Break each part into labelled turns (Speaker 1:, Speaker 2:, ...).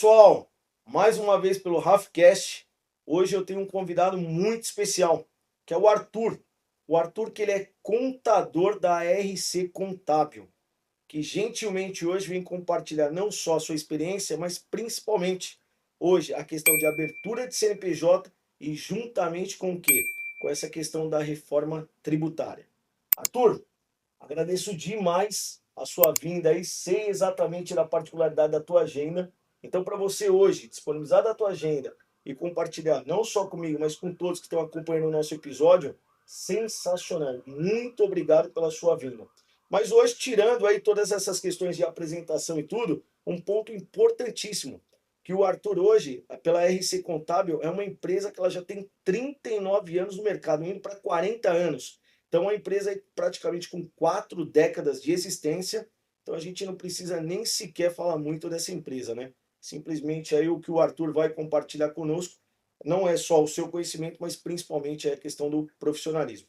Speaker 1: pessoal, mais uma vez pelo Rafcast. Hoje eu tenho um convidado muito especial, que é o Arthur. O Arthur, que ele é contador da RC Contábil, que gentilmente hoje vem compartilhar não só a sua experiência, mas principalmente hoje a questão de abertura de CNPJ e juntamente com o quê? Com essa questão da reforma tributária. Arthur, agradeço demais a sua vinda aí, sei exatamente da particularidade da tua agenda. Então, para você hoje disponibilizar da tua agenda e compartilhar não só comigo, mas com todos que estão acompanhando o nosso episódio, sensacional. Muito obrigado pela sua vinda. Mas hoje, tirando aí todas essas questões de apresentação e tudo, um ponto importantíssimo, que o Arthur hoje, pela RC Contábil, é uma empresa que ela já tem 39 anos no mercado, indo para 40 anos. Então, a empresa é praticamente com 4 décadas de existência. Então, a gente não precisa nem sequer falar muito dessa empresa, né? Simplesmente aí o que o Arthur vai compartilhar conosco não é só o seu conhecimento, mas principalmente é a questão do profissionalismo.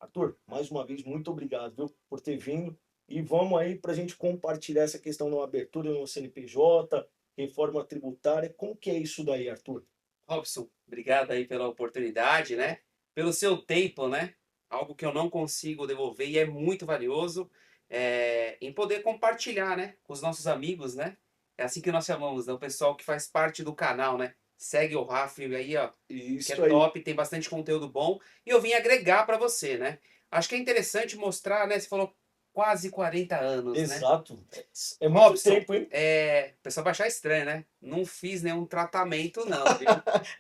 Speaker 1: Arthur, mais uma vez, muito obrigado, viu, por ter vindo. E vamos aí para a gente compartilhar essa questão da abertura no CNPJ, reforma tributária. Como que é isso daí, Arthur?
Speaker 2: Robson, obrigado aí pela oportunidade, né? Pelo seu tempo, né? Algo que eu não consigo devolver e é muito valioso em poder compartilhar, né? Com os nossos amigos, né? É assim que nós chamamos, né? O pessoal que faz parte do canal, né? Segue o Raf aí, ó, que é
Speaker 1: Isso aí.
Speaker 2: top, tem bastante conteúdo bom. E eu vim agregar para você, né? Acho que é interessante mostrar, né? Você falou quase 40 anos, né?
Speaker 1: Exato. É muito
Speaker 2: Robson,
Speaker 1: tempo, hein?
Speaker 2: o pessoal vai achar estranho, né? Não fiz nenhum tratamento, não, viu?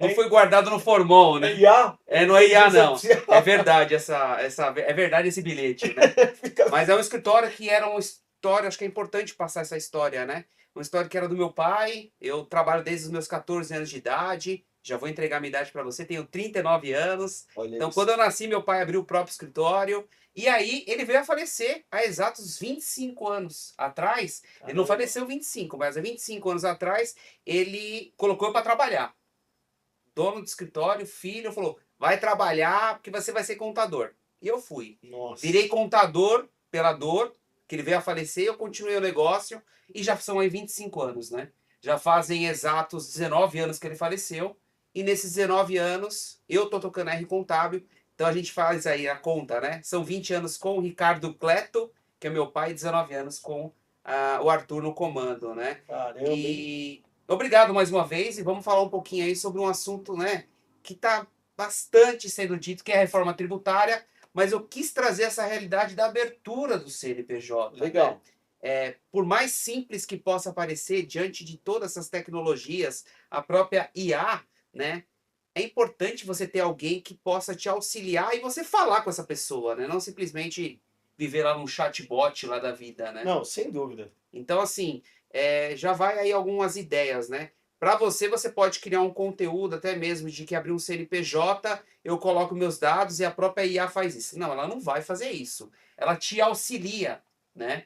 Speaker 2: Não
Speaker 1: É,
Speaker 2: foi guardado no formol,
Speaker 1: é
Speaker 2: né?
Speaker 1: IA?
Speaker 2: Não é IA,
Speaker 1: Inteligência
Speaker 2: não.
Speaker 1: artificial.
Speaker 2: É verdade é verdade esse bilhete, né?
Speaker 1: Fica...
Speaker 2: Mas é um escritório que era uma história, acho que é importante passar essa história, né? Uma história que era do meu pai, eu trabalho desde os meus 14 anos de idade, já vou entregar minha idade para você, tenho 39 anos.
Speaker 1: Olha
Speaker 2: Então,
Speaker 1: isso.
Speaker 2: quando eu nasci, meu pai abriu o próprio escritório, e aí ele veio a falecer há exatos 25 anos atrás. Ele não
Speaker 1: Caramba.
Speaker 2: faleceu 25, mas há 25 anos atrás, ele colocou eu para trabalhar. Dono do escritório, filho, falou: vai trabalhar porque você vai ser contador. E eu fui. Virei
Speaker 1: Nossa.
Speaker 2: contador pela dor, que ele veio a falecer, eu continuei o negócio e já são aí 25 anos, né? Já fazem exatos 19 anos que ele faleceu. E nesses 19 anos, eu tô tocando a R Contábil. Então a gente faz aí a conta, né? São 20 anos com o Ricardo Cleto, que é meu pai, e 19 anos com o Arthur no comando, né?
Speaker 1: Caramba, hein?
Speaker 2: E obrigado mais uma vez e vamos falar um pouquinho aí sobre um assunto, né, que está bastante sendo dito, que é a reforma tributária, mas eu quis trazer essa realidade da abertura do CNPJ, né?
Speaker 1: Legal.
Speaker 2: Por mais simples que possa parecer diante de todas essas tecnologias, a própria IA, né? É importante você ter alguém que possa te auxiliar e você falar com essa pessoa, né? Não simplesmente viver lá num chatbot lá da vida, né?
Speaker 1: Não, sem dúvida.
Speaker 2: Então, assim, já vai aí algumas ideias, né? Para você, você pode criar um conteúdo até mesmo de que abrir um CNPJ, eu coloco meus dados e a própria IA faz isso. Não, ela não vai fazer isso. Ela te auxilia, né?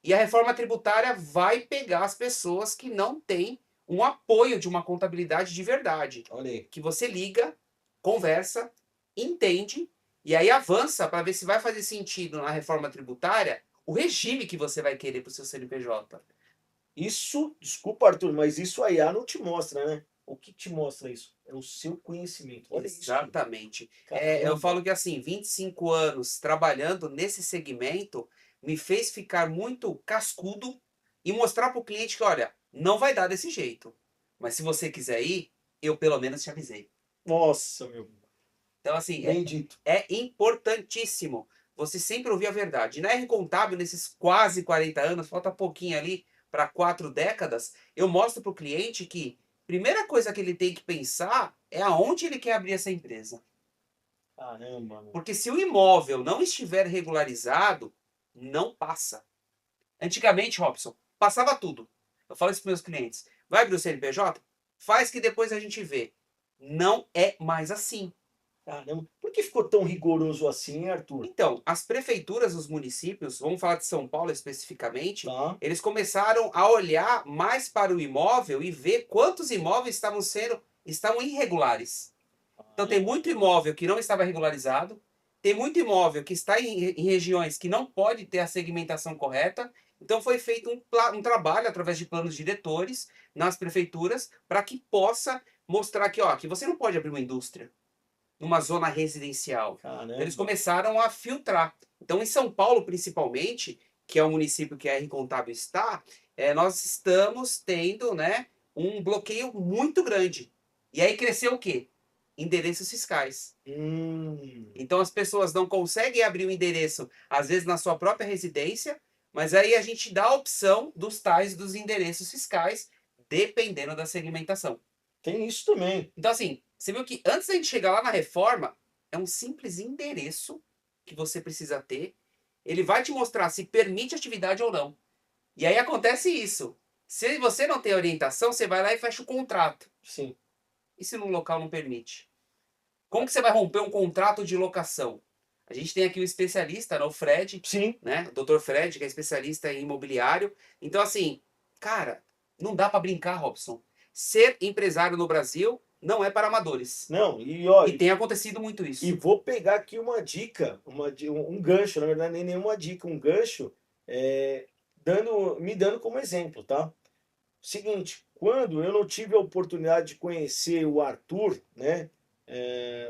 Speaker 2: E a reforma tributária vai pegar as pessoas que não têm um apoio de uma contabilidade de verdade.
Speaker 1: Olha aí.
Speaker 2: Que você liga, conversa, entende e aí avança para ver se vai fazer sentido na reforma tributária o regime que você vai querer para o seu CNPJ.
Speaker 1: Isso, desculpa, Arthur, mas isso a IA não te mostra, né? O que te mostra isso? É o seu conhecimento. Olha isso.
Speaker 2: Exatamente. Eu
Speaker 1: Caramba.
Speaker 2: falo que assim, 25 anos trabalhando nesse segmento me fez ficar muito cascudo e mostrar para o cliente que, olha, não vai dar desse jeito. Mas se você quiser ir, eu pelo menos te avisei.
Speaker 1: Nossa, meu.
Speaker 2: Então, assim,
Speaker 1: Bem dito.
Speaker 2: é importantíssimo você sempre ouvir a verdade. Na R Contábil, nesses quase 40 anos, falta pouquinho ali para 4 décadas, eu mostro para o cliente que a primeira coisa que ele tem que pensar é aonde ele quer abrir essa empresa.
Speaker 1: Caramba, meu.
Speaker 2: Porque se o imóvel não estiver regularizado, não passa. Antigamente, Robson, passava tudo. Eu falo isso para meus clientes. Vai abrir o CNPJ? Faz que depois a gente vê. Não é mais assim.
Speaker 1: Caramba. Por que ficou tão rigoroso assim, hein, Arthur?
Speaker 2: Então, as prefeituras dos municípios, vamos falar de São Paulo especificamente,
Speaker 1: Tá.
Speaker 2: eles começaram a olhar mais para o imóvel e ver quantos imóveis estavam irregulares. Então tem muito imóvel que não estava regularizado, tem muito imóvel que está em regiões que não pode ter a segmentação correta Então foi feito um trabalho através de planos diretores nas prefeituras para que possa mostrar que, ó, que você não pode abrir uma indústria numa zona residencial. Então, eles
Speaker 1: Caramba.
Speaker 2: começaram a filtrar. Então, em São Paulo, principalmente, que é o município que a R Contábil está, nós estamos tendo, né, um bloqueio muito grande. E aí cresceu o quê? Endereços fiscais. Então as pessoas não conseguem abrir o endereço, às vezes na sua própria residência, mas aí a gente dá a opção dos tais dos endereços fiscais, dependendo da segmentação.
Speaker 1: Tem isso também.
Speaker 2: Então, assim, você viu que antes da gente chegar lá na reforma, é um simples endereço que você precisa ter. Ele vai te mostrar se permite atividade ou não. E aí acontece isso. Se você não tem orientação, você vai lá e fecha o contrato.
Speaker 1: Sim.
Speaker 2: E se no local não permite? Como que você vai romper um contrato de locação? A gente tem aqui o especialista, né, o Fred,
Speaker 1: Sim.
Speaker 2: né? O Dr. Fred, que é especialista em imobiliário. Então, assim, cara, não dá para brincar, Robson. Ser empresário no Brasil não é para amadores.
Speaker 1: Não, e olha,
Speaker 2: E tem acontecido muito
Speaker 1: e
Speaker 2: isso.
Speaker 1: vou pegar aqui uma dica, um gancho, na verdade, nem nenhuma dica, um gancho, me dando como exemplo, tá? Seguinte, quando eu não tive a oportunidade de conhecer o Arthur, né?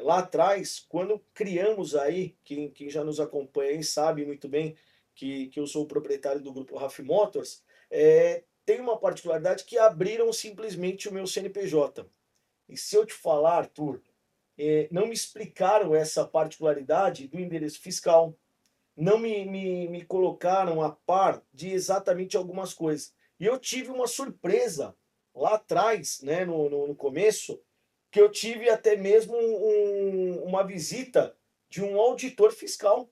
Speaker 1: Lá atrás, quando criamos aí, quem já nos acompanha aí sabe muito bem que eu sou o proprietário do grupo RAF Motors, tem uma particularidade que abriram simplesmente o meu CNPJ. E se eu te falar, Arthur, não me explicaram essa particularidade do endereço fiscal, não me colocaram a par de exatamente algumas coisas. E eu tive uma surpresa lá atrás, né, no começo, que eu tive até mesmo uma visita de um auditor fiscal.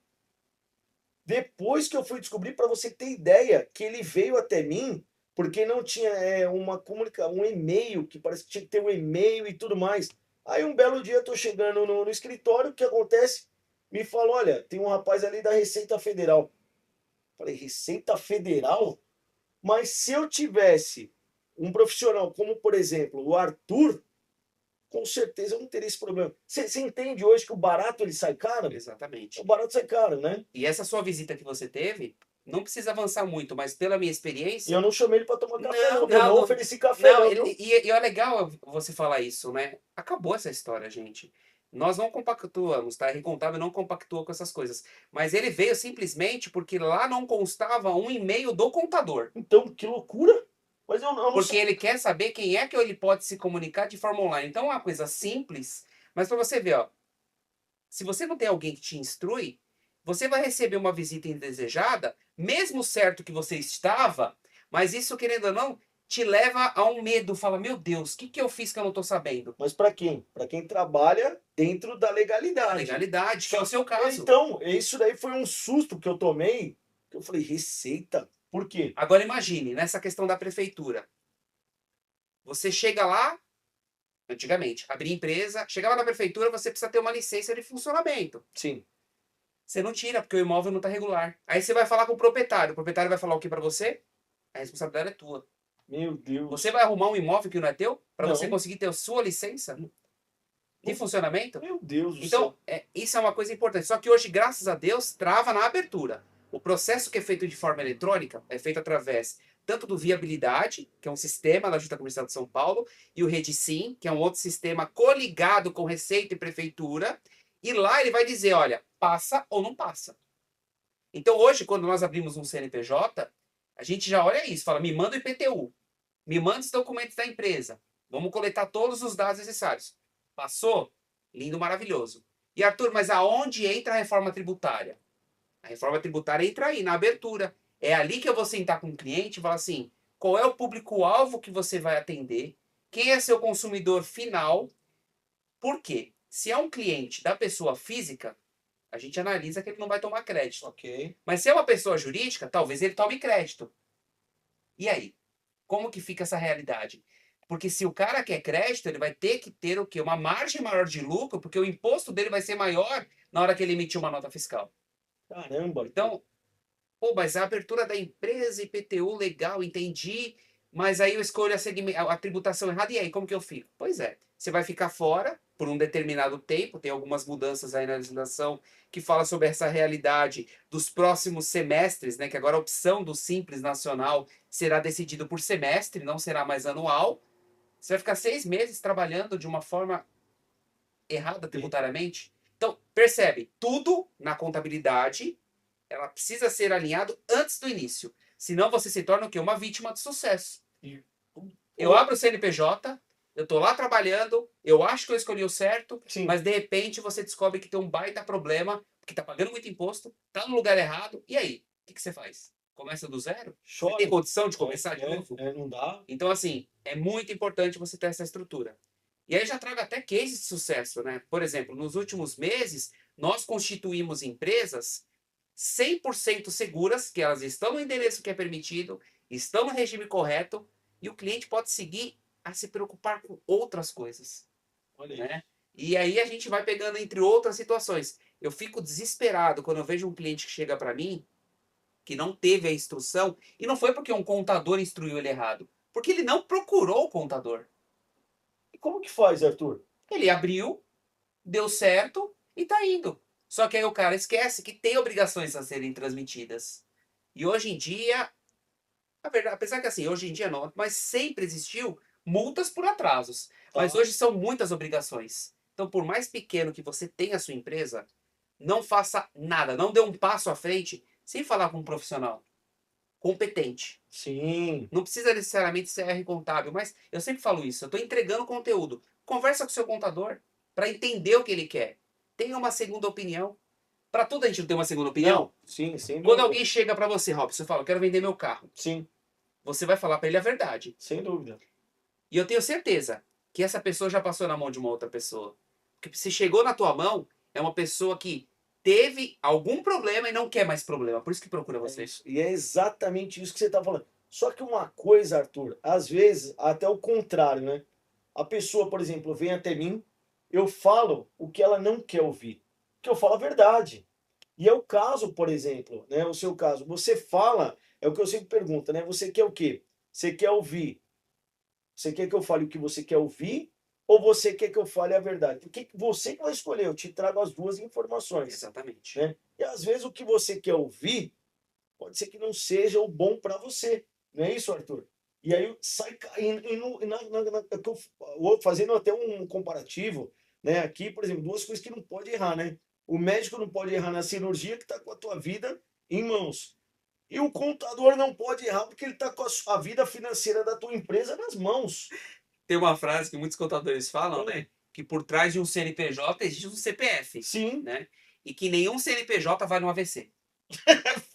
Speaker 1: Depois que eu fui descobrir, para você ter ideia, que ele veio até mim porque não tinha um e-mail, que parece que tinha que ter um e-mail e tudo mais. Aí um belo dia eu tô chegando no escritório, o que acontece? Me falou, olha, tem um rapaz ali da Receita Federal. Falei, Receita Federal? Mas se eu tivesse um profissional como, por exemplo, o Arthur, com certeza eu não teria esse problema. Você entende hoje que o barato ele sai caro?
Speaker 2: Exatamente.
Speaker 1: O barato sai caro, né?
Speaker 2: E essa sua visita que você teve, não precisa avançar muito, mas pela minha
Speaker 1: E
Speaker 2: experiência.
Speaker 1: eu não chamei ele para tomar café,
Speaker 2: Não,
Speaker 1: não, viu?
Speaker 2: não,
Speaker 1: Não
Speaker 2: não.
Speaker 1: ofereci café,
Speaker 2: Não,
Speaker 1: não, viu?
Speaker 2: e é legal você falar isso, né? Acabou essa história, gente. Nós não compactuamos, tá? A Recontábil não compactua com essas coisas. Mas ele veio simplesmente porque lá não constava um e-mail do contador.
Speaker 1: Então, que loucura! Mas eu não
Speaker 2: Porque
Speaker 1: sei.
Speaker 2: ele quer saber quem é que ele pode se comunicar de forma online. Então é uma coisa simples, mas para você ver, ó, se você não tem alguém que te instrui, você vai receber uma visita indesejada, mesmo certo que você estava, mas isso, querendo ou não, te leva a um medo. Fala, meu Deus, o que, que eu fiz que eu não estou sabendo?
Speaker 1: Mas para quem? Para quem trabalha dentro da
Speaker 2: A
Speaker 1: legalidade.
Speaker 2: legalidade, que é o seu caso.
Speaker 1: Então, isso daí foi um susto que eu tomei, que eu falei, Receita? Por quê?
Speaker 2: Agora imagine, nessa questão da prefeitura. Você chega lá, antigamente, abrir empresa, chegava na prefeitura, você precisa ter uma licença de funcionamento.
Speaker 1: Sim.
Speaker 2: Você não tira, porque o imóvel não está regular. Aí você vai falar com o proprietário vai falar o que para você? A responsabilidade é tua.
Speaker 1: Meu Deus.
Speaker 2: Você vai arrumar um imóvel que não é teu para você
Speaker 1: Não.
Speaker 2: conseguir ter a sua licença de funcionamento?
Speaker 1: Meu Deus do
Speaker 2: Então,
Speaker 1: céu.
Speaker 2: isso é uma coisa importante. Só que hoje, graças a Deus, trava na abertura. O processo que é feito de forma eletrônica é feito através tanto do Viabilidade, que é um sistema da Junta Comercial de São Paulo, e o Redsim, que é um outro sistema coligado com Receita e Prefeitura. E lá ele vai dizer, olha, passa ou não passa. Então hoje, quando nós abrimos um CNPJ, a gente já olha isso, fala, me manda o IPTU, me manda os documentos da empresa, vamos coletar todos os dados necessários. Passou? Lindo, maravilhoso. E Arthur, mas aonde entra a reforma tributária? A reforma tributária entra aí, na abertura. É ali que eu vou sentar com o cliente e falar assim, qual é o público-alvo que você vai atender, quem é seu consumidor final, por quê? Se é um cliente da pessoa física, a gente analisa que ele não vai tomar crédito.
Speaker 1: Ok.
Speaker 2: Mas se é uma pessoa jurídica, talvez ele tome crédito. E aí? Como que fica essa realidade? Porque se o cara quer crédito, ele vai ter que ter o quê? Uma margem maior de lucro, porque o imposto dele vai ser maior na hora que ele emitir uma nota fiscal.
Speaker 1: Caramba.
Speaker 2: Então, pô, mas a abertura da empresa, IPTU, legal, entendi, mas aí eu escolho a tributação errada, e aí, como que eu fico? Pois é, você vai ficar fora por um determinado tempo, tem algumas mudanças aí na legislação que fala sobre essa realidade dos próximos semestres, né, que agora a opção do Simples Nacional será decidido por semestre, não será mais anual. Você vai ficar 6 meses trabalhando de uma forma errada tributariamente. Então, percebe, tudo na contabilidade, ela precisa ser alinhado antes do início. Senão você se torna o quê? Uma vítima de sucesso. Eu abro o CNPJ, eu tô lá trabalhando, eu acho que eu escolhi o certo,
Speaker 1: Sim.
Speaker 2: mas de repente você descobre que tem um baita problema, que tá pagando muito imposto, tá no lugar errado, e aí? O que você faz? Começa do zero? Você tem
Speaker 1: Chora.
Speaker 2: condição de começar de novo?
Speaker 1: Não dá.
Speaker 2: Então, assim, é muito importante você ter essa estrutura. E aí já trago até cases de sucesso, né? Por exemplo, nos últimos meses, nós constituímos empresas 100% seguras, que elas estão no endereço que é permitido, estão no regime correto, e o cliente pode seguir a se preocupar com outras coisas,
Speaker 1: Olha aí.
Speaker 2: né? E aí a gente vai pegando entre outras situações. Eu fico desesperado quando eu vejo um cliente que chega para mim que não teve a instrução, e não foi porque um contador instruiu ele errado, porque ele não procurou o contador.
Speaker 1: E como que faz, Arthur?
Speaker 2: Ele abriu, deu certo e tá indo. Só que aí o cara esquece que tem obrigações a serem transmitidas. E hoje em dia, a verdade, apesar que assim, hoje em dia não, mas sempre existiu multas por atrasos. Mas
Speaker 1: Tá.
Speaker 2: hoje são muitas obrigações. Então, por mais pequeno que você tenha a sua empresa, não faça nada, não dê um passo à frente sem falar com um profissional competente.
Speaker 1: Sim.
Speaker 2: Não precisa necessariamente ser R contábil, mas eu sempre falo isso, eu estou entregando conteúdo. Conversa com o seu contador para entender o que ele quer. Tenha uma segunda opinião. Para tudo a gente não tem uma segunda opinião.
Speaker 1: Não, sim, sem
Speaker 2: Quando
Speaker 1: dúvida.
Speaker 2: alguém chega para você, Robson, e fala, eu quero vender meu carro.
Speaker 1: Sim,
Speaker 2: Você vai falar para ele a verdade.
Speaker 1: sem dúvida.
Speaker 2: E eu tenho certeza que essa pessoa já passou na mão de uma outra pessoa. Porque se chegou na tua mão, é uma pessoa que teve algum problema e não quer mais problema. Por isso que procura
Speaker 1: É
Speaker 2: você.
Speaker 1: isso. E é exatamente isso que você está falando. Só que uma coisa, Arthur, às vezes até o contrário, né? A pessoa, por exemplo, vem até mim, eu falo o que ela não quer ouvir, que eu falo a verdade. E é o caso, por exemplo, né? O seu caso, você fala, é o que eu sempre pergunto, né? Você quer o quê? Você quer ouvir? Você quer que eu fale o que você quer ouvir? Ou você quer que eu fale a verdade? Porque você que vai escolher, eu te trago as duas informações,
Speaker 2: Exatamente.
Speaker 1: né? E às vezes o que você quer ouvir pode ser que não seja o bom para você. Não é isso, Arthur? E aí sai caindo. Fazendo até um comparativo, né? Aqui, por exemplo, duas coisas que não pode errar, né? O médico não pode errar na cirurgia que está com a tua vida em mãos. E o contador não pode errar porque ele está com a vida financeira da tua empresa nas mãos.
Speaker 2: Tem uma frase que muitos contadores falam, né? Que por trás de um CNPJ existe um CPF,
Speaker 1: Sim,
Speaker 2: né? E que nenhum CNPJ vai no AVC.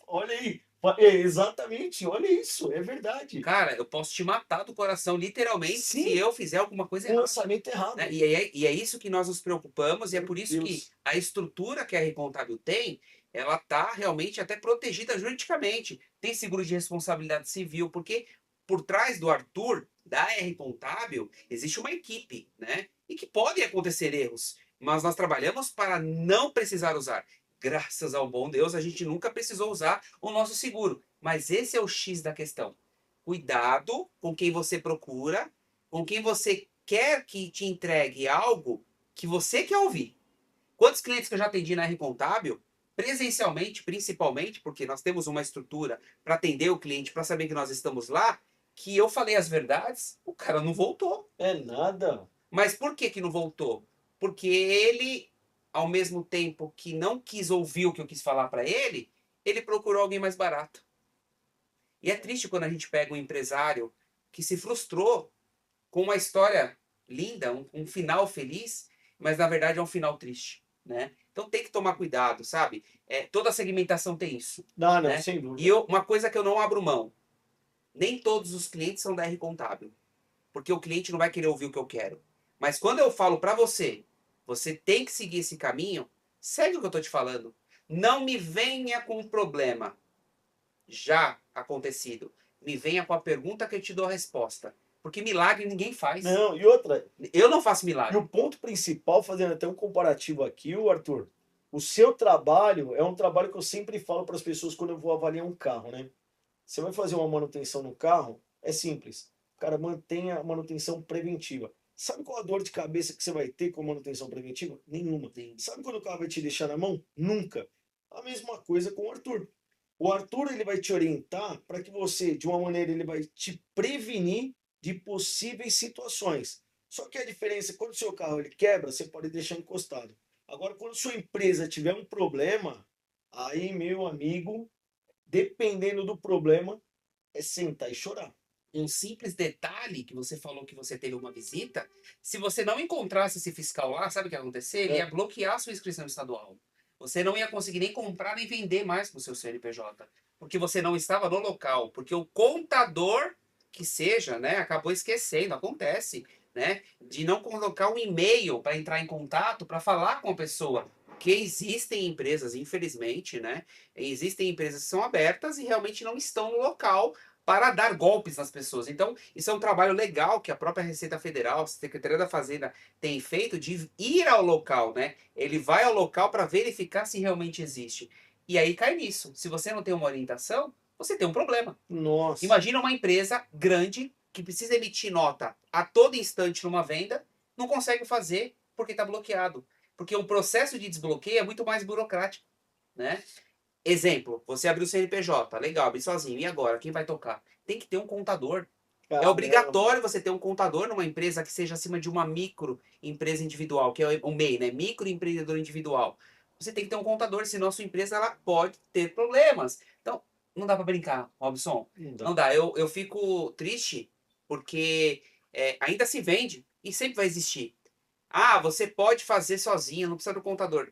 Speaker 1: olha aí. Exatamente, olha isso, é verdade.
Speaker 2: Cara, eu posso te matar do coração, literalmente, se
Speaker 1: Sim,
Speaker 2: eu fizer alguma coisa
Speaker 1: um
Speaker 2: errada.
Speaker 1: lançamento errado.
Speaker 2: Né? E é isso que nós nos preocupamos, e é
Speaker 1: Meu
Speaker 2: por isso que
Speaker 1: Deus.
Speaker 2: a estrutura que a R Contábil tem, ela tá realmente até protegida juridicamente. Tem seguro de responsabilidade civil, porque por trás do Arthur, da R Contábil, existe uma equipe, né? E que podem acontecer erros, mas nós trabalhamos para não precisar usar. Graças ao bom Deus, a gente nunca precisou usar o nosso seguro. Mas esse é o X da questão. Cuidado com quem você procura, com quem você quer que te entregue algo que você quer ouvir. Quantos clientes que eu já atendi na R Contábil, presencialmente, principalmente, porque nós temos uma estrutura para atender o cliente, para saber que nós estamos lá, que eu falei as verdades, o cara não voltou.
Speaker 1: É nada.
Speaker 2: Mas por que que não voltou? Porque ele, ao mesmo tempo que não quis ouvir o que eu quis falar para ele procurou alguém mais barato. E é triste quando a gente pega um empresário que se frustrou com uma história linda, um final feliz, mas na verdade é um final triste, né? Então tem que tomar cuidado, sabe? Toda segmentação tem isso,
Speaker 1: Não, não,
Speaker 2: né?
Speaker 1: sem dúvida.
Speaker 2: E uma coisa que eu não abro mão, nem todos os clientes são da R Contábil, porque o cliente não vai querer ouvir o que eu quero. Mas quando eu falo para você, você tem que seguir esse caminho, segue o que eu tô te falando. Não me venha com um problema já acontecido. Me venha com a pergunta que eu te dou a resposta. Porque milagre ninguém faz.
Speaker 1: Não, e outra,
Speaker 2: Eu não faço
Speaker 1: e
Speaker 2: milagre.
Speaker 1: o ponto principal, fazendo até um comparativo aqui, o Arthur, o seu trabalho é um trabalho que eu sempre falo para as pessoas quando eu vou avaliar um carro, né? Você vai fazer uma manutenção no carro, é simples. Cara, mantenha a manutenção preventiva. Sabe qual a dor de cabeça que você vai ter com a manutenção preventiva? Nenhuma.
Speaker 2: Sim.
Speaker 1: Sabe quando o carro vai te deixar na mão? Nunca. A mesma coisa com o Arthur. O Arthur ele vai te orientar para que você, de uma maneira, ele vai te prevenir de possíveis situações. Só que a diferença, quando o seu carro ele quebra, você pode deixar encostado. Agora, quando sua empresa tiver um problema, aí, meu amigo, dependendo do problema, é sentar e chorar.
Speaker 2: Um simples detalhe que você falou que você teve uma visita, se você não encontrasse esse fiscal lá, sabe o que ia acontecer? Ele ia
Speaker 1: É,
Speaker 2: bloquear a sua inscrição estadual. Você não ia conseguir nem comprar nem vender mais com o seu CNPJ, porque você não estava no local, porque o contador que seja, né, acabou esquecendo, acontece, né, de não colocar um e-mail para entrar em contato, para falar com a pessoa. Que existem empresas, infelizmente, né? Existem empresas que são abertas e realmente não estão no local para dar golpes nas pessoas. Então, isso é um trabalho legal que a própria Receita Federal, a Secretaria da Fazenda tem feito de ir ao local, né? Ele vai ao local para verificar se realmente existe. E aí cai nisso. Se você não tem uma orientação, você tem um problema.
Speaker 1: nossa.
Speaker 2: Imagina uma empresa grande que precisa emitir nota a todo instante numa venda, não consegue fazer porque está bloqueado. Porque o processo de desbloqueio é muito mais burocrático, né? Exemplo, você abriu o CNPJ, legal, abri sozinho. E agora, quem vai tocar? Tem que ter um contador. É
Speaker 1: Caramba.
Speaker 2: obrigatório você ter um contador numa empresa que seja acima de uma micro empresa individual, que é o MEI, né? Microempreendedor individual. Você tem que ter um contador, senão a sua empresa ela pode ter problemas. Então, não dá para brincar, Robson.
Speaker 1: Não
Speaker 2: Não
Speaker 1: dá.
Speaker 2: dá. Eu fico triste porque ainda se vende e sempre vai existir. Ah, você pode fazer sozinho, não precisa do contador.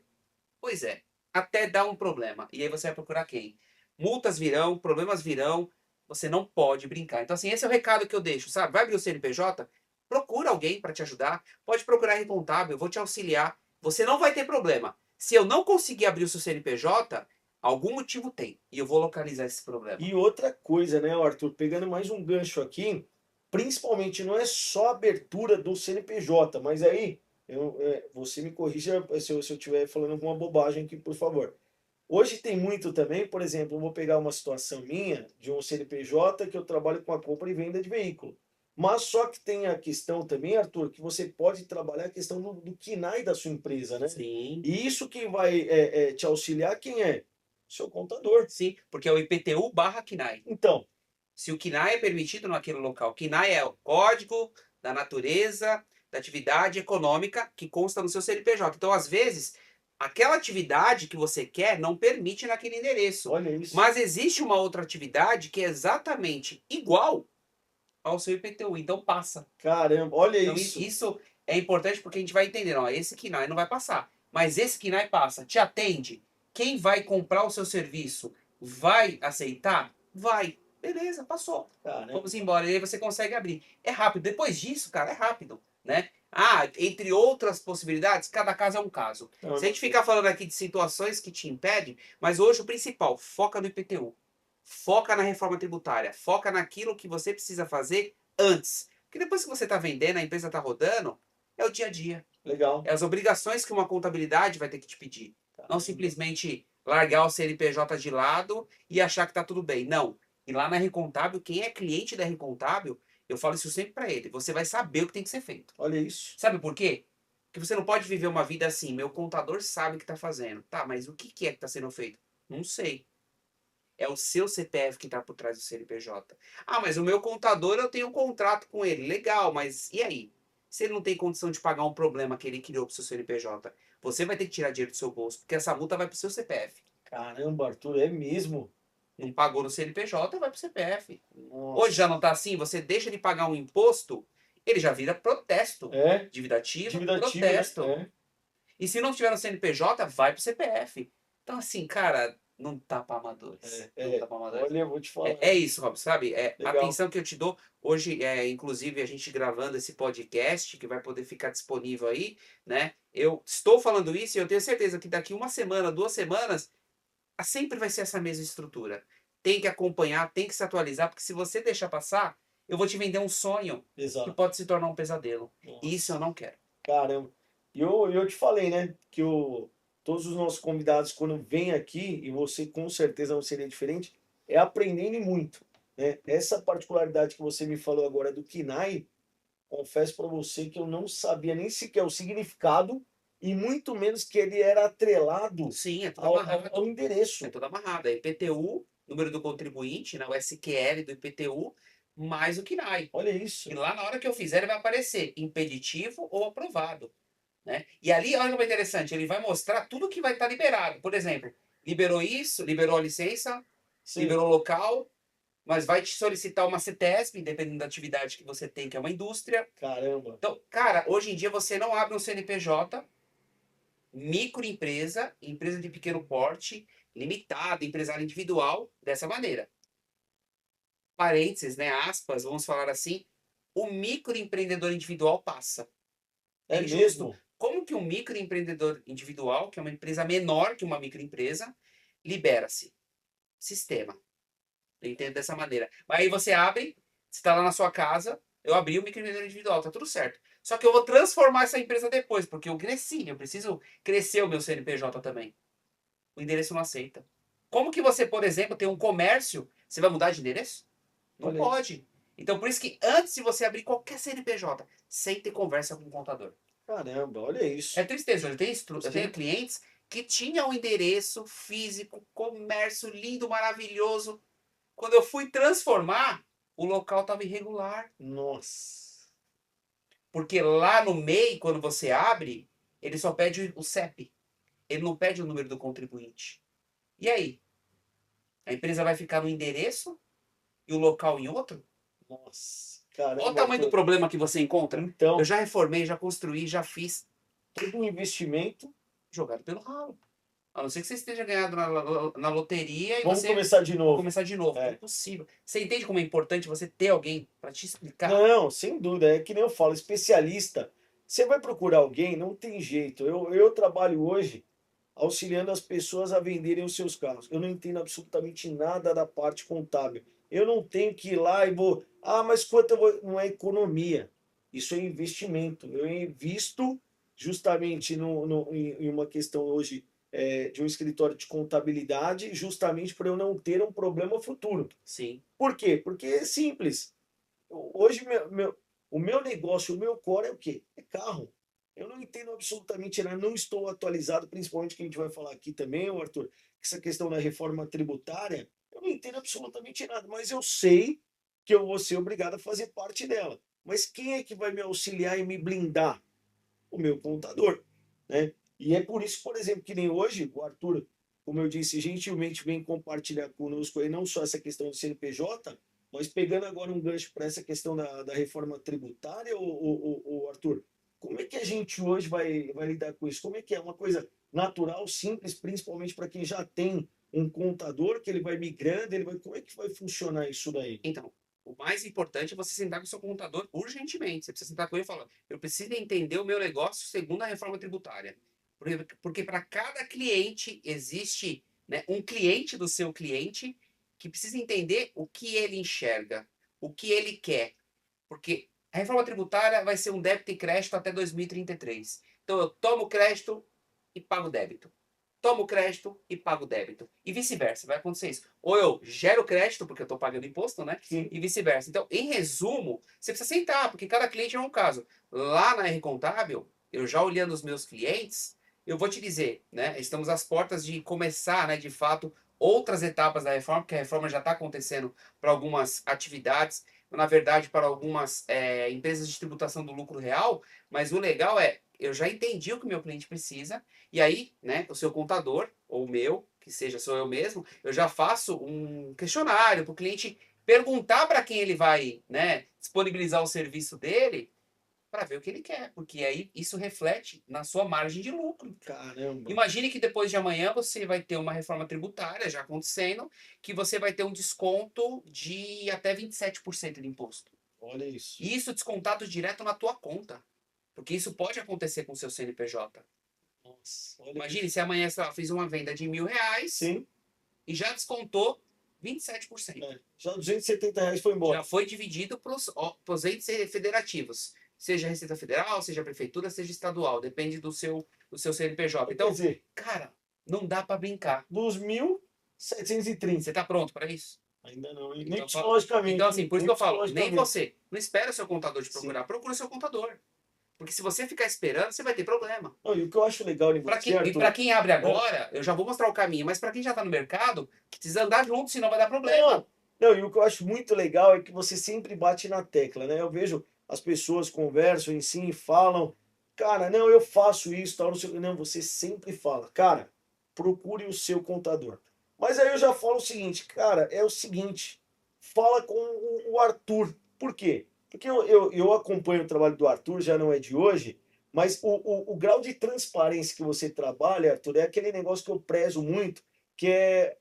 Speaker 2: Pois é, até dar um problema. E aí você vai procurar quem? Multas virão, problemas virão, você não pode brincar. Então, assim, esse é o recado que eu deixo, sabe? Vai abrir o CNPJ, procura alguém para te ajudar, pode procurar R Contábil, eu vou te auxiliar. Você não vai ter problema. Se eu não conseguir abrir o seu CNPJ, algum motivo tem. E eu vou localizar esse problema.
Speaker 1: E outra coisa, né, Arthur, pegando mais um gancho aqui, principalmente não é só a abertura do CNPJ, mas aí você me corrija se eu estiver falando alguma bobagem aqui, por favor. Hoje tem muito também, por exemplo, eu vou pegar uma situação minha de um CNPJ que eu trabalho com a compra e venda de veículo. Mas só que tem a questão também, Arthur, que você pode trabalhar a questão do KNAI da sua empresa, né?
Speaker 2: Sim,
Speaker 1: E isso quem vai te auxiliar, quem é? Seu contador.
Speaker 2: sim, porque é o IPTU barra CNAE.
Speaker 1: Então,
Speaker 2: Se o KNAI é permitido naquele local. KNAI é o Código da Natureza da Atividade Econômica que consta no seu CNPJ. Então, às vezes, aquela atividade que você quer não permite naquele endereço.
Speaker 1: olha isso.
Speaker 2: Mas existe uma outra atividade que é exatamente igual ao seu IPTU. Então, passa.
Speaker 1: Caramba, olha
Speaker 2: Então,
Speaker 1: isso.
Speaker 2: isso é importante porque a gente vai entender. Ó, esse KNAI não vai passar. Mas esse KNAI passa. Te atende. Quem vai comprar o seu serviço vai aceitar? Vai. Beleza, passou.
Speaker 1: Caramba.
Speaker 2: Vamos embora. E aí você consegue abrir. É rápido. Depois disso, cara, é rápido, né? Ah, entre outras possibilidades, cada caso é um caso.
Speaker 1: Não,
Speaker 2: Se a
Speaker 1: não,
Speaker 2: gente ficar falando aqui de situações que te impedem, mas hoje o principal, foca no IPTU. Foca na reforma tributária. Foca naquilo que você precisa fazer antes. Porque depois que você está vendendo, a empresa está rodando, é o dia a dia.
Speaker 1: legal.
Speaker 2: É as obrigações que uma contabilidade vai ter que te pedir. Não
Speaker 1: Caramba.
Speaker 2: simplesmente largar o CNPJ de lado e achar que está tudo bem. Não. E lá na R-Contábil, quem é cliente da R-Contábil, eu falo isso sempre para ele, você vai saber o que tem que ser feito.
Speaker 1: Olha isso.
Speaker 2: Sabe por quê? Porque você não pode viver uma vida assim, meu contador sabe o que está fazendo. Tá, mas o que é que está sendo feito? Não sei. É o seu CPF que está por trás do CNPJ. Ah, mas o meu contador eu tenho um contrato com ele. Legal, mas e aí? Se ele não tem condição de pagar um problema que ele criou para o seu CNPJ, você vai ter que tirar dinheiro do seu bolso, porque essa multa vai para o seu CPF.
Speaker 1: Caramba, Arthur, é mesmo?
Speaker 2: Não pagou no CNPJ, vai para o CPF. Hoje já
Speaker 1: Nossa.
Speaker 2: não está assim? Você deixa de pagar um imposto, ele já vira protesto.
Speaker 1: É,
Speaker 2: Dívida ativa,
Speaker 1: dívida ativa, né?
Speaker 2: protesto. E se não tiver no CNPJ, vai pro CPF. Então, assim, cara, não tá pra amadores. Não tá pra amadores.
Speaker 1: Olha, eu vou te falar.
Speaker 2: É isso, Rob, sabe? A
Speaker 1: Legal.
Speaker 2: atenção que eu te dou hoje, inclusive a gente gravando esse podcast, que vai poder ficar disponível aí, né? Eu estou falando isso e eu tenho certeza que daqui uma semana, 2 semanas, sempre vai ser essa mesma estrutura. Tem que acompanhar, tem que se atualizar, porque se você deixar passar, eu vou te vender um sonho que
Speaker 1: Exato.
Speaker 2: pode se tornar um pesadelo. E isso
Speaker 1: Nossa.
Speaker 2: eu não quero.
Speaker 1: Caramba. E eu te falei, né, que todos os nossos convidados, quando vêm aqui, e você com certeza não seria diferente, é aprendendo e muito, né? Essa particularidade que você me falou agora do KNAI, confesso para você que eu não sabia nem sequer o significado e muito menos que ele era atrelado
Speaker 2: Sim, é tudo
Speaker 1: ao,
Speaker 2: amarrado.
Speaker 1: ao endereço.
Speaker 2: É tudo amarrado. É IPTU, número do contribuinte, né, o SQL do IPTU, mais o KNAI.
Speaker 1: Olha
Speaker 2: E
Speaker 1: isso.
Speaker 2: lá na hora que eu fizer, ele vai aparecer impeditivo ou aprovado. Né? E ali, olha que interessante, ele vai mostrar tudo que vai estar liberado. Por exemplo, liberou isso, liberou a licença,
Speaker 1: Sim,
Speaker 2: liberou o local, mas vai te solicitar uma CETESB, dependendo da atividade que você tem, que é uma indústria.
Speaker 1: caramba.
Speaker 2: Então, cara, hoje em dia você não abre um CNPJ, microempresa, empresa de pequeno porte, limitada, empresário individual, dessa maneira. Parênteses, né, aspas, vamos falar assim, o microempreendedor individual passa. É
Speaker 1: É
Speaker 2: injusto.
Speaker 1: mesmo?
Speaker 2: Como que um microempreendedor individual, que é uma empresa menor que uma microempresa, libera-se? Sistema. Eu entendo dessa maneira. Mas aí você abre, você está lá na sua casa, eu abri o microempreendedor individual, tá tudo certo. Só que eu vou transformar essa empresa depois, porque eu cresci, eu preciso crescer o meu CNPJ também. O endereço não aceita. Como que você, por exemplo, tem um comércio, você vai mudar de endereço? Não
Speaker 1: Olha isso.
Speaker 2: pode. Então, por isso que antes de você abrir qualquer CNPJ, senta e conversa com o contador.
Speaker 1: Caramba, olha
Speaker 2: É
Speaker 1: isso.
Speaker 2: tristeza. Eu tenho
Speaker 1: Sim.
Speaker 2: clientes que tinham um endereço físico, comércio lindo, maravilhoso. Quando eu fui transformar, o local estava irregular.
Speaker 1: Nossa.
Speaker 2: Porque lá no MEI, quando você abre, ele só pede o CEP. Ele não pede o número do contribuinte. E aí? A empresa vai ficar no endereço e o local em outro?
Speaker 1: Nossa.
Speaker 2: Olha o
Speaker 1: Caramba,
Speaker 2: tamanho do
Speaker 1: Arthur.
Speaker 2: problema que você encontra. Eu
Speaker 1: Então,
Speaker 2: já reformei, já construí, já fiz.
Speaker 1: todo um investimento.
Speaker 2: Jogado pelo ralo. A não ser que você esteja ganhando na loteria e
Speaker 1: Vamos
Speaker 2: você
Speaker 1: começar de
Speaker 2: vai
Speaker 1: novo.
Speaker 2: começar de novo. É
Speaker 1: É.
Speaker 2: impossível. Você entende como é importante você ter alguém para te explicar?
Speaker 1: Não, sem dúvida. É que nem eu falo, especialista. Você vai procurar alguém, não tem jeito. Eu trabalho hoje auxiliando as pessoas a venderem os seus carros. Eu não entendo absolutamente nada da parte contábil. Eu não tenho que ir lá e vou. Ah, mas quanto eu vou. Não é economia. Isso é investimento. Eu invisto justamente em uma questão hoje de um escritório de contabilidade, justamente para eu não ter um problema futuro.
Speaker 2: Sim.
Speaker 1: Por quê? Porque é simples. Hoje, o meu negócio, o meu core é o quê? É carro. Eu não entendo absolutamente nada, não estou atualizado, principalmente que a gente vai falar aqui também, Arthur, essa questão da reforma tributária, eu não entendo absolutamente nada, mas eu sei que eu vou ser obrigado a fazer parte dela. Mas quem é que vai me auxiliar e me blindar? O meu contador, né? E é por isso, por exemplo, que nem hoje, o Arthur, como eu disse, gentilmente vem compartilhar conosco aí não só essa questão do CNPJ, mas pegando agora um gancho para essa questão da reforma tributária, o Arthur, como é que a gente hoje vai lidar com isso? Como é que é uma coisa natural, simples, principalmente para quem já tem um contador, que ele vai migrando, como é que vai funcionar isso daí?
Speaker 2: Então, o mais importante é você sentar com o seu contador urgentemente. Você precisa sentar com ele e falar: eu preciso entender o meu negócio segundo a reforma tributária. Porque para cada cliente existe, né, um cliente do seu cliente que precisa entender o que ele enxerga, o que ele quer. Porque a reforma tributária vai ser um débito e crédito até 2033. Então eu tomo crédito e pago débito. Tomo crédito e pago débito. E vice-versa, vai acontecer isso. Ou eu gero crédito, porque eu estou pagando imposto, né?
Speaker 1: Sim.
Speaker 2: E vice-versa. Então, em resumo, você precisa sentar, porque cada cliente é um caso. Lá na R Contábil, eu já olhando os meus clientes, eu vou te dizer, né? Estamos às portas de começar, né, de fato, outras etapas da reforma, porque a reforma já está acontecendo para algumas atividades, na verdade, para algumas empresas de tributação do lucro real, mas o legal é, eu já entendi o que o meu cliente precisa, e aí, né, o seu contador, ou o meu, que seja sou eu mesmo, eu já faço um questionário para o cliente perguntar para quem ele vai, né, disponibilizar o serviço dele, para ver o que ele quer, porque aí isso reflete na sua margem de lucro.
Speaker 1: Caramba,
Speaker 2: Imagine que depois de amanhã você vai ter uma reforma tributária já acontecendo, que você vai ter um desconto de até 27% de imposto.
Speaker 1: olha isso.
Speaker 2: E isso descontado direto na tua conta. Porque isso pode acontecer com o seu CNPJ.
Speaker 1: Nossa, olha
Speaker 2: Imagine
Speaker 1: isso.
Speaker 2: se amanhã você fiz uma venda de R$ 1.000
Speaker 1: Sim,
Speaker 2: e já descontou 27%.
Speaker 1: já R$ 270 foi
Speaker 2: Já
Speaker 1: embora.
Speaker 2: foi dividido para os entes federativos. Seja Receita Federal, seja Prefeitura, seja estadual. Depende do seu CNPJ.
Speaker 1: Quer
Speaker 2: Então,
Speaker 1: dizer,
Speaker 2: cara, não dá para brincar.
Speaker 1: dos 1.730.
Speaker 2: Você está pronto para isso?
Speaker 1: Ainda não. E nem
Speaker 2: Então, então,
Speaker 1: psicologicamente,
Speaker 2: assim,
Speaker 1: hein?
Speaker 2: por isso
Speaker 1: Nem
Speaker 2: que eu falo, nem
Speaker 1: psicologicamente.
Speaker 2: você. Não espera o seu contador te
Speaker 1: Sim.
Speaker 2: procurar, procura o seu contador. Porque se você ficar esperando, você vai ter problema.
Speaker 1: Não, e o que eu acho legal em você,
Speaker 2: E para
Speaker 1: Arthur,
Speaker 2: quem abre
Speaker 1: é,
Speaker 2: agora, eu já vou mostrar o caminho, mas para quem já está no mercado, precisa andar junto, senão vai dar problema.
Speaker 1: não, não, e o que eu acho muito legal é que você sempre bate na tecla, né? Eu vejo as pessoas conversam em si e falam, cara, não, eu faço isso, tal, não sei o quê. Não, você sempre fala, cara, procure o seu contador. Mas aí eu já falo o seguinte, cara, é o seguinte, fala com o Arthur. Por quê? Porque eu acompanho o trabalho do Arthur, já não é de hoje, mas o grau de transparência que você trabalha, Arthur, é aquele negócio que eu prezo muito, que é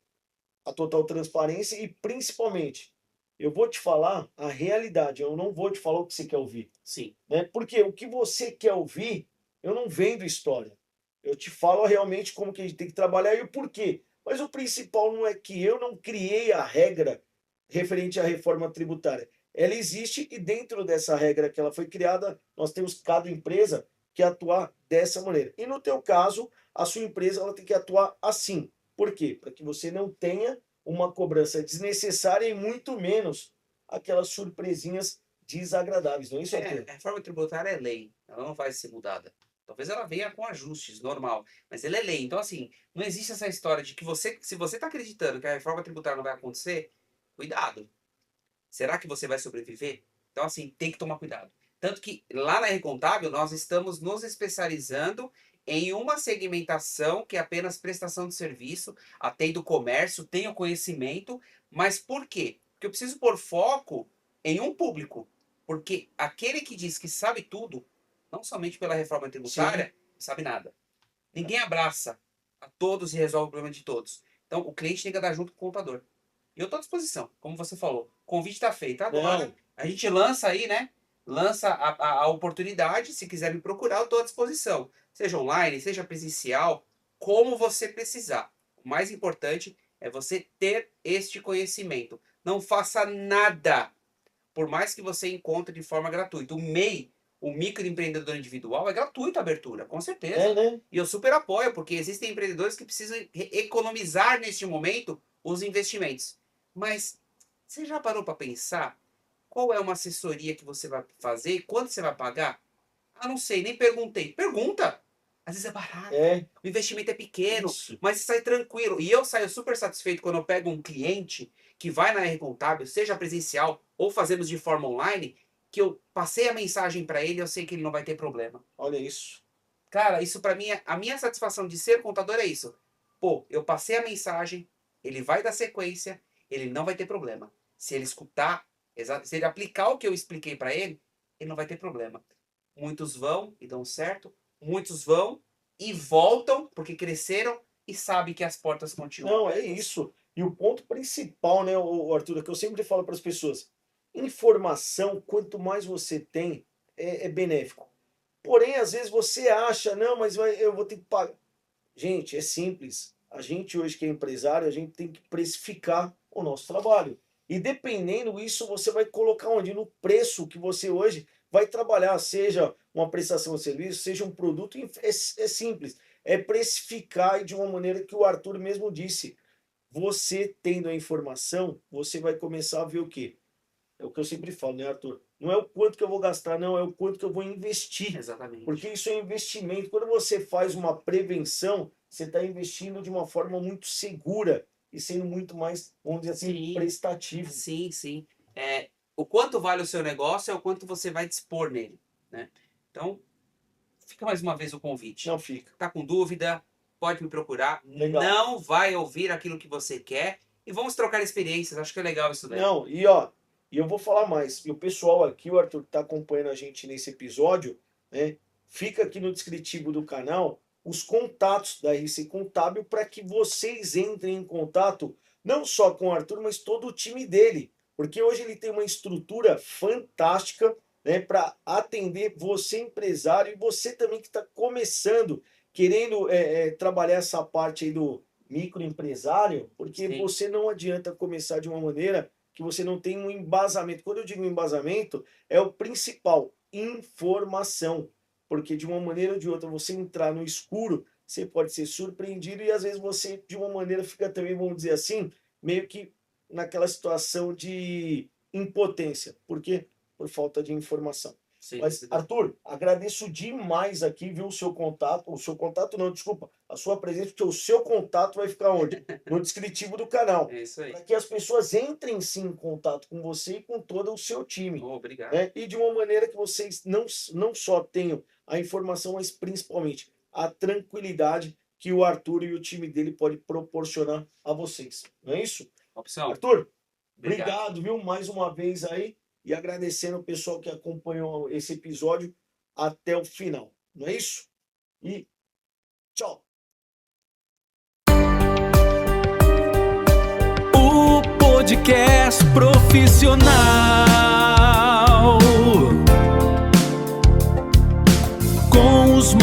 Speaker 1: a total transparência e principalmente, eu vou te falar a realidade, eu não vou te falar o que você quer ouvir,
Speaker 2: Sim.
Speaker 1: né? Porque o que você quer ouvir, eu não vendo história. Eu te falo realmente como que a gente tem que trabalhar e o porquê. Mas o principal não é que eu não criei a regra referente à reforma tributária. Ela existe e dentro dessa regra que ela foi criada, nós temos cada empresa que atuar dessa maneira. E no teu caso, a sua empresa ela tem que atuar assim. Por quê? Para que você não tenha uma cobrança desnecessária e muito menos aquelas surpresinhas desagradáveis, não é isso, Arthur?
Speaker 2: A reforma tributária é lei, ela não vai ser mudada. Talvez ela venha com ajustes, normal, mas ela é lei. Então, assim, não existe essa história de que você, se você está acreditando que a reforma tributária não vai acontecer, cuidado. Será que você vai sobreviver? Então, assim, tem que tomar cuidado. Tanto que lá na Recontábil nós estamos nos especializando em uma segmentação que é apenas prestação de serviço, atendo o comércio, tenho conhecimento, mas por quê? Porque eu preciso pôr foco em um público. Porque aquele que diz que sabe tudo, não somente pela reforma
Speaker 1: Sim,
Speaker 2: tributária, não sabe nada. Ninguém abraça a todos e resolve o problema de todos. Então, o cliente tem que andar junto com o contador. E eu estou à disposição, como você falou. O convite está feito. Agora,
Speaker 1: não,
Speaker 2: a gente lança aí, né? Lança a oportunidade. Se quiser me procurar, eu estou à disposição. Seja online, seja presencial, como você precisar. O mais importante é você ter este conhecimento. Não faça nada, por mais que você encontre de forma gratuita. O MEI, o microempreendedor individual, é gratuito a abertura, com
Speaker 1: é,
Speaker 2: certeza.
Speaker 1: né?
Speaker 2: E eu super apoio, porque existem empreendedores que precisam economizar neste momento os investimentos. Mas você já parou para pensar qual é uma assessoria que você vai fazer e quanto você vai pagar? Ah, não sei, nem perguntei. Pergunta! Às vezes é barato,
Speaker 1: É,
Speaker 2: o investimento é pequeno,
Speaker 1: isso.
Speaker 2: mas você sai tranquilo. E eu saio super satisfeito quando eu pego um cliente que vai na R Contábil, seja presencial ou fazemos de forma online, que eu passei a mensagem para ele, eu sei que ele não vai ter problema.
Speaker 1: Olha isso.
Speaker 2: Cara, isso para mim, a minha satisfação de ser contador é isso. Pô, eu passei a mensagem, ele vai dar sequência, ele não vai ter problema. Se ele escutar, se ele aplicar o que eu expliquei para ele, ele não vai ter problema. Muitos vão e dão certo, muitos vão e voltam porque cresceram e sabem que as portas continuam
Speaker 1: Não, é
Speaker 2: abertas.
Speaker 1: isso. E o ponto principal, né, o Arthur, é que eu sempre falo para as pessoas: informação, quanto mais você tem, é benéfico. Porém, às vezes você acha, não, mas eu vou ter que pagar. Gente, é simples. A gente hoje que é empresário, a gente tem que precificar o nosso trabalho. E dependendo isso, você vai colocar onde? No preço que você hoje vai trabalhar, seja uma prestação de serviço, seja um produto, é simples. É precificar de uma maneira que o Arthur mesmo disse. Você tendo a informação, você vai começar a ver o quê? É o que eu sempre falo, né, Arthur? Não é o quanto que eu vou gastar, não, é o quanto que eu vou investir. Porque
Speaker 2: Exatamente.
Speaker 1: isso é investimento. Quando você faz uma prevenção, você está investindo de uma forma muito segura e sendo muito mais, vamos dizer assim,
Speaker 2: Sim,
Speaker 1: prestativo.
Speaker 2: sim, sim. O quanto vale o seu negócio é o quanto você vai dispor nele, né? Então, fica mais uma vez o convite.
Speaker 1: Não fica.
Speaker 2: Tá com dúvida? Pode me procurar.
Speaker 1: Legal.
Speaker 2: Não vai ouvir aquilo que você quer e vamos trocar experiências. Acho que é legal isso daí.
Speaker 1: Não, e ó, e eu vou falar mais. E o pessoal aqui, o Arthur, que está acompanhando a gente nesse episódio, né? Fica aqui no descritivo do canal os contatos da RC Contábil para que vocês entrem em contato não só com o Arthur, mas todo o time dele. Porque hoje ele tem uma estrutura fantástica, né, para atender você, empresário, e você também que está começando, querendo trabalhar essa parte aí do microempresário, porque
Speaker 2: Sim,
Speaker 1: você não adianta começar de uma maneira que você não tem um embasamento. Quando eu digo embasamento, é o principal, informação. Porque de uma maneira ou de outra, você entrar no escuro, você pode ser surpreendido e às vezes você, de uma maneira, fica também, vamos dizer assim, meio que naquela situação de impotência. Por quê? Por falta de informação.
Speaker 2: Sim,
Speaker 1: Mas, Arthur, agradeço demais aqui, viu, o seu contato não, desculpa, a sua presença, porque o seu contato vai ficar onde? No descritivo do canal.
Speaker 2: é isso aí.
Speaker 1: Para que as pessoas entrem sim em contato com você e com todo o seu time.
Speaker 2: Obrigado.
Speaker 1: Né? E de uma maneira que vocês não só tenham a informação, mas principalmente a tranquilidade que o Arthur e o time dele pode proporcionar a vocês. Não é isso?
Speaker 2: Opção.
Speaker 1: Arthur, obrigado, viu, mais uma vez aí. E agradecendo o pessoal que acompanhou esse episódio até o final. Não é isso? E tchau!
Speaker 3: O podcast profissional com os